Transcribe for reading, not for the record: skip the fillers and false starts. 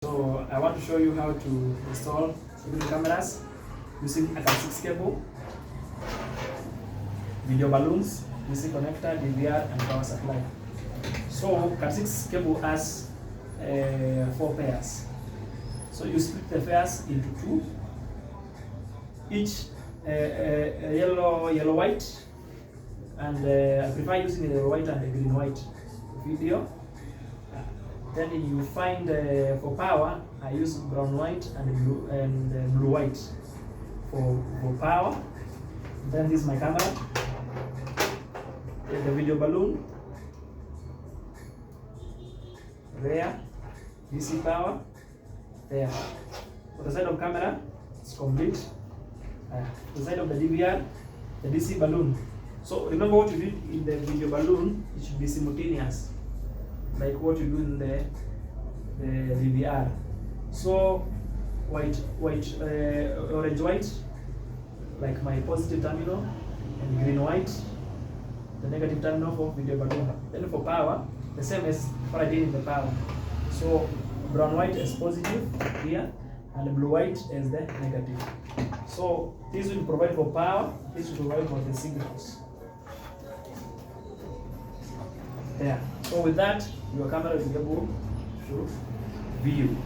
So I want to show you how to install security cameras using a Cat6 cable, video balloons, DC connector, DVR, and power supply. So Cat6 cable has 4 pairs. So you split the pairs into 2, each yellow white, and I prefer using the yellow white and the green white video. Then you find for power, I use brown white and blue white for power. Then this is my camera, the video balloon there, DC power there. For the side of camera, it's complete. The side of the DVR, the DC balloon. So remember what you did in the video balloon, it should be simultaneous, like what you do in the DVR. So orange white, like my positive terminal, and green white, the negative terminal for video balloon. Then for power, the same as what I did in the power. So brown white is positive here, and blue white is the negative. So this will provide for power, this will provide for the signals. There. So with that, your camera will be able to view.